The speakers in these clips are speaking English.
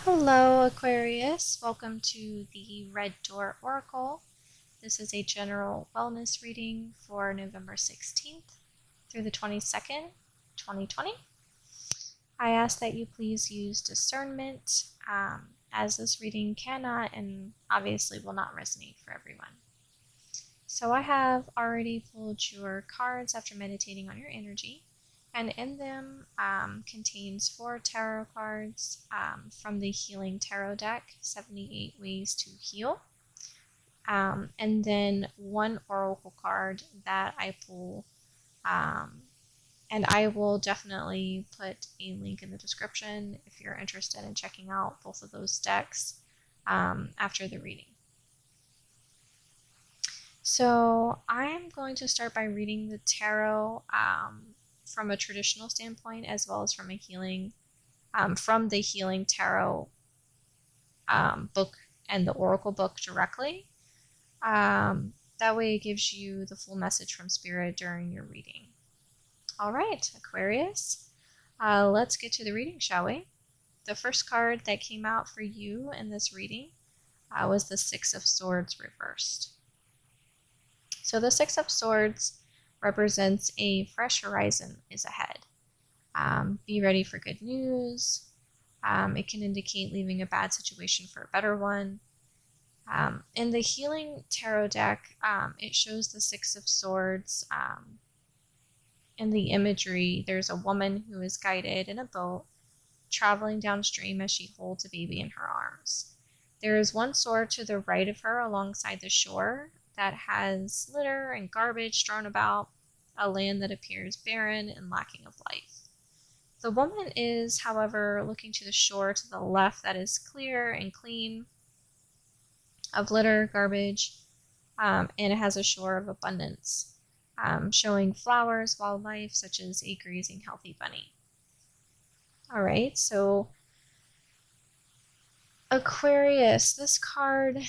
Hello, Aquarius. Welcome to the Red Door Oracle. This is a general wellness reading for November 16th through the 22nd, 2020. I ask that you please use discernment, as this reading cannot and obviously will not resonate for everyone. So I have already pulled your cards after meditating on your energy. And in them contains 4 tarot cards from the Healing Tarot deck, 78 Ways to Heal. And then 1 oracle card that I pull. And I will definitely put a link in the description if you're interested in checking out both of those decks after the reading. So I'm going to start by reading the tarot from a traditional standpoint, as well as from a healing, from the Healing Tarot book and the Oracle book directly. That way it gives you the full message from Spirit during your reading. All right, Aquarius, let's get to the reading, shall we? The first card that came out for you in this reading was the 6 of Swords reversed. So the 6 of Swords represents a fresh horizon is ahead. Be ready for good news. It can indicate leaving a bad situation for a better one. In the Healing Tarot deck, it shows the 6 of Swords. In the imagery, there's a woman who is guided in a boat traveling downstream as she holds a baby in her arms. There is one sword to the right of her alongside the shore that has litter and garbage strewn about, a land that appears barren and lacking of life. The woman is, however, looking to the shore to the left that is clear and clean of litter, garbage, and it has a shore of abundance, showing flowers, wildlife, such as a grazing healthy bunny. All right, so Aquarius, this card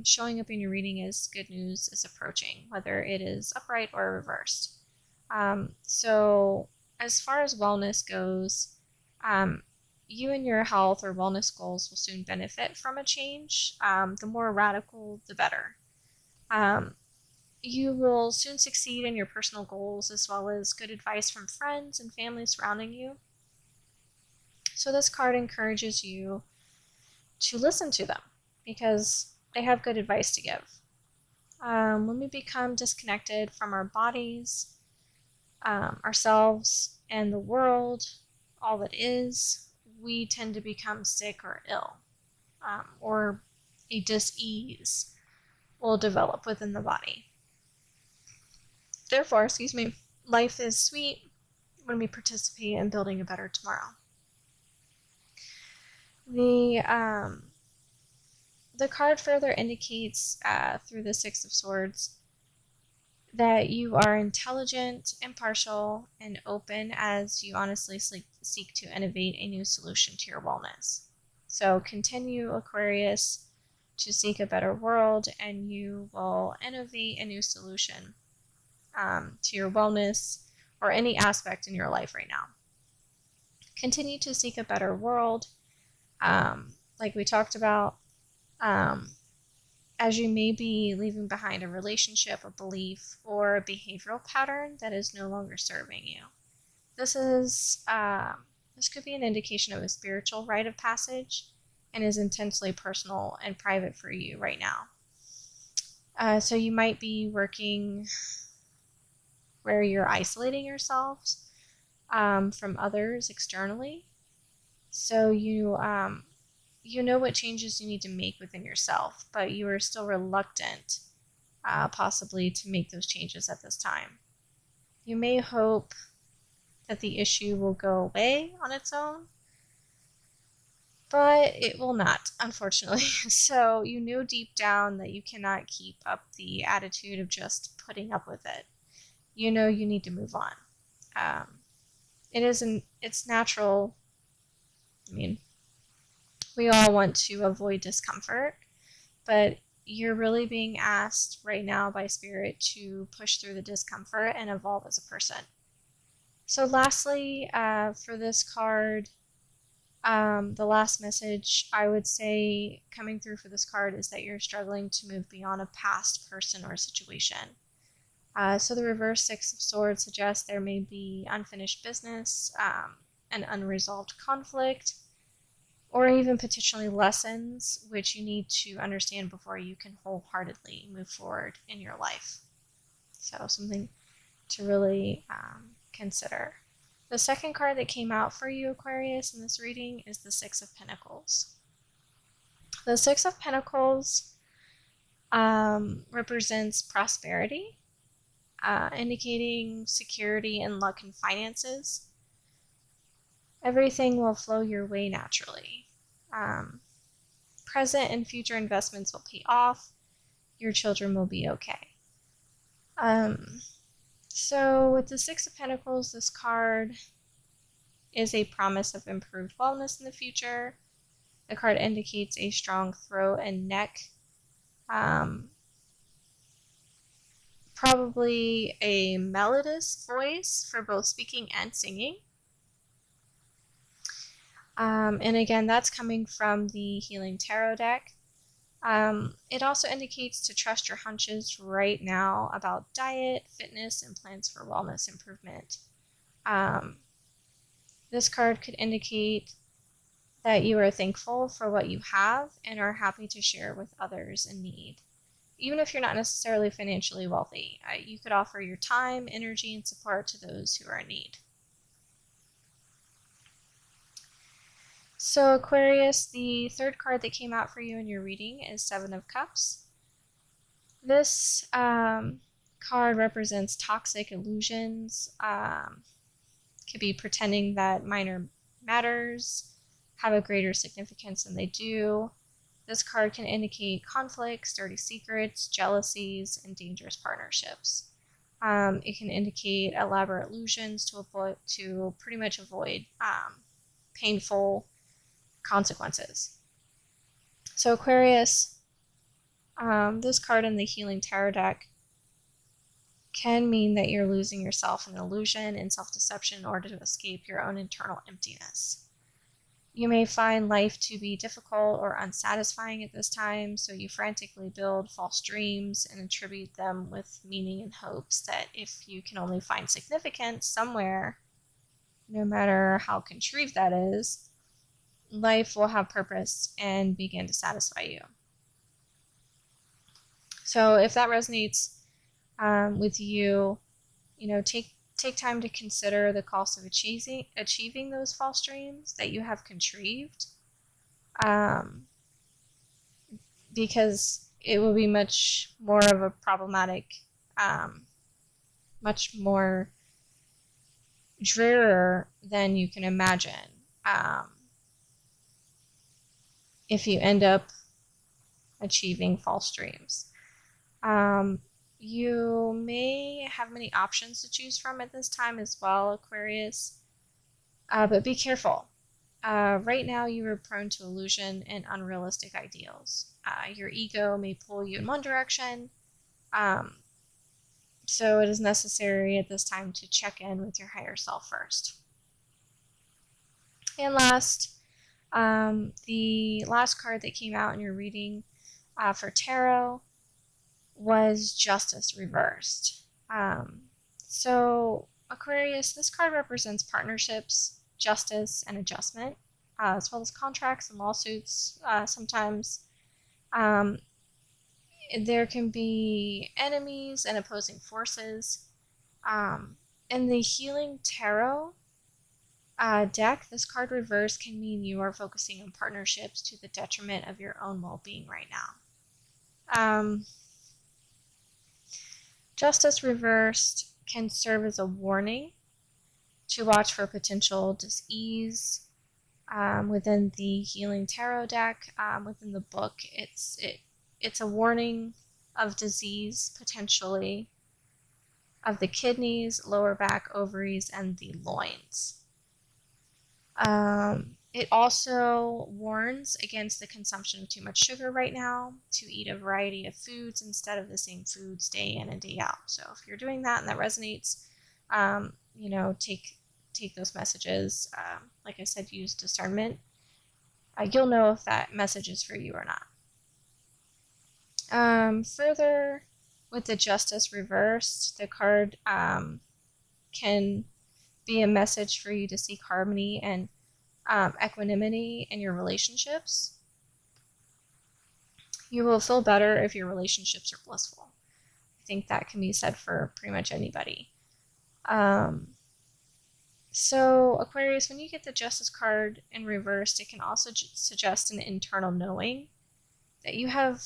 showing up in your reading is good news is approaching, whether it is upright or reversed. So as far as wellness goes, you and your health or wellness goals will soon benefit from a change. The more radical, the better. You will soon succeed in your personal goals, as well as good advice from friends and family surrounding you. So this card encourages you to listen to them, because they have good advice to give. When we become disconnected from our bodies, ourselves, and the world, all that is, we tend to become sick or ill, or a dis-ease will develop within the body. Therefore, life is sweet when we participate in building a better tomorrow. The card further indicates through the 6 of Swords that you are intelligent, impartial, and open as you honestly seek to innovate a new solution to your wellness. So continue, Aquarius, to seek a better world, and you will innovate a new solution to your wellness or any aspect in your life right now. Continue to seek a better world, like we talked about. As you may be leaving behind a relationship, a belief, or a behavioral pattern that is no longer serving you. This could be an indication of a spiritual rite of passage and is intensely personal and private for you right now. So you might be working where you're isolating yourselves from others externally. So you know what changes you need to make within yourself, but you are still reluctant, possibly, to make those changes at this time. You may hope that the issue will go away on its own, but it will not, unfortunately. So you know deep down that you cannot keep up the attitude of just putting up with it. You know you need to move on. It's natural. We all want to avoid discomfort, but you're really being asked right now by Spirit to push through the discomfort and evolve as a person. So lastly, for this card, The last message I would say coming through for this card is that you're struggling to move beyond a past person or situation. So the reverse Six of Swords suggests there may be unfinished business, an unresolved conflict, or even potentially lessons which you need to understand before you can wholeheartedly move forward in your life. So something to really consider. The second card that came out for you, Aquarius, in this reading is the Six of Pentacles. The Six of Pentacles represents prosperity, indicating security and luck in finances. Everything will flow your way naturally. Present and future investments will pay off. Your children will be okay. So with the Six of Pentacles, this card is a promise of improved wellness in the future. The card indicates a strong throat and neck. Probably a melodious voice for both speaking and singing. And again, that's coming from the Healing Tarot deck. It also indicates to trust your hunches right now about diet, fitness, and plans for wellness improvement. This card could indicate that you are thankful for what you have and are happy to share with others in need. Even if you're not necessarily financially wealthy, you could offer your time, energy, and support to those who are in need. So Aquarius, the third card that came out for you in your reading is Seven of Cups. This card represents toxic illusions. Could be pretending that minor matters have a greater significance than they do. This card can indicate conflicts, dirty secrets, jealousies, and dangerous partnerships. It can indicate elaborate illusions to pretty much avoid painful consequences. So Aquarius, this card in the Healing Tarot deck can mean that you're losing yourself in illusion and self-deception in order to escape your own internal emptiness. You may find life to be difficult or unsatisfying at this time, so you frantically build false dreams and attribute them with meaning and hopes that if you can only find significance somewhere, no matter how contrived that is, life will have purpose and begin to satisfy you. So if that resonates with you, take time to consider the cost of achieving those false dreams that you have contrived, because it will be much more of a problematic, much more drear than you can imagine if you end up achieving false dreams. You may have many options to choose from at this time as well, Aquarius, but be careful. Right now, you are prone to illusion and unrealistic ideals. Your ego may pull you in one direction, so it is necessary at this time to check in with your higher self first. And last, the last card that came out in your reading for tarot was Justice reversed. So Aquarius, this card represents partnerships, justice, and adjustment, as well as contracts and lawsuits. Sometimes there can be enemies and opposing forces. In the Healing Tarot deck, this card reverse can mean you are focusing on partnerships to the detriment of your own well-being right now. Justice reversed can serve as a warning to watch for potential dis-ease within the Healing Tarot deck. Within the book, it's a warning of disease, potentially, of the kidneys, lower back, ovaries, and the loins. It also warns against the consumption of too much sugar right now, to eat a variety of foods instead of the same foods day in and day out. So if you're doing that and that resonates, take those messages. Like I said, use discernment you'll know if that message is for you or not. Further, with the Justice reversed, the card can be a message for you to seek harmony and equanimity in your relationships. You will feel better if your relationships are blissful. I think that can be said for pretty much anybody. So Aquarius, when you get the Justice card in reversed, it can also suggest an internal knowing that you have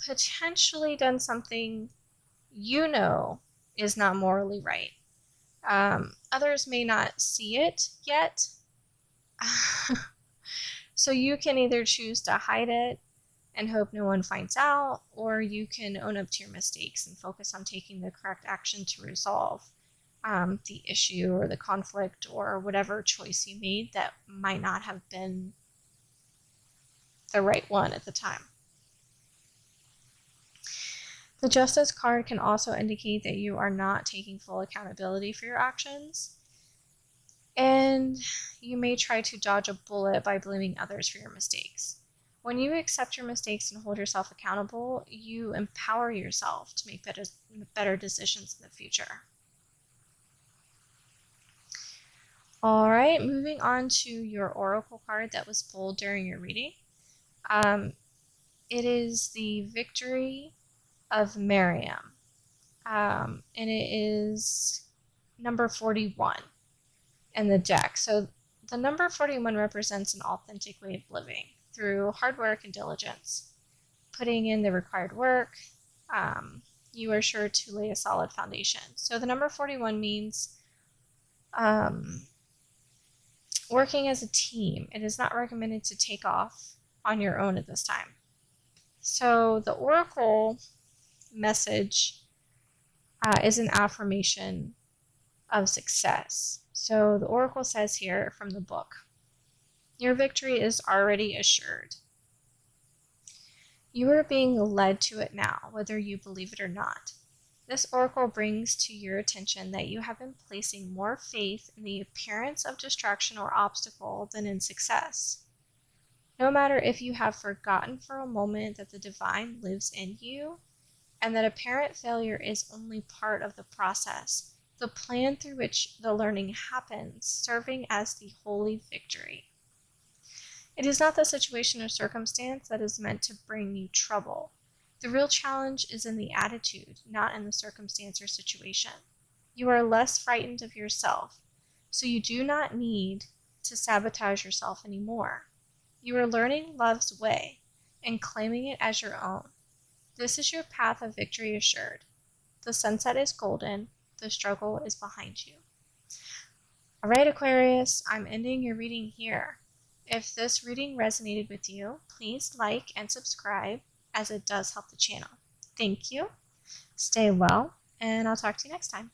potentially done something you know is not morally right. Others may not see it yet. So you can either choose to hide it and hope no one finds out, or you can own up to your mistakes and focus on taking the correct action to resolve the issue or the conflict or whatever choice you made that might not have been the right one at the time. The Justice card can also indicate that you are not taking full accountability for your actions, and you may try to dodge a bullet by blaming others for your mistakes. When you accept your mistakes and hold yourself accountable, you empower yourself to make better decisions in the future. All right, moving on to your oracle card that was pulled during your reading. It is the Victory of Miriam, and it is number 41 in the deck. So the number 41 represents an authentic way of living through hard work and diligence. Putting in the required work, you are sure to lay a solid foundation. So the number 41 means working as a team. It is not recommended to take off on your own at this time. So the oracle message is an affirmation of success. So the oracle says here from the book, your victory is already assured. You are being led to it now, whether you believe it or not. This oracle brings to your attention that you have been placing more faith in the appearance of distraction or obstacle than in success. No matter if you have forgotten for a moment that the divine lives in you and that apparent failure is only part of the process, the plan through which the learning happens, serving as the holy victory. It is not the situation or circumstance that is meant to bring you trouble. The real challenge is in the attitude, not in the circumstance or situation. You are less frightened of yourself, so you do not need to sabotage yourself anymore. You are learning love's way and claiming it as your own. This is your path of victory assured. The sunset is golden. The struggle is behind you. All right, Aquarius, I'm ending your reading here. If this reading resonated with you, please like and subscribe, as it does help the channel. Thank you. Stay well, and I'll talk to you next time.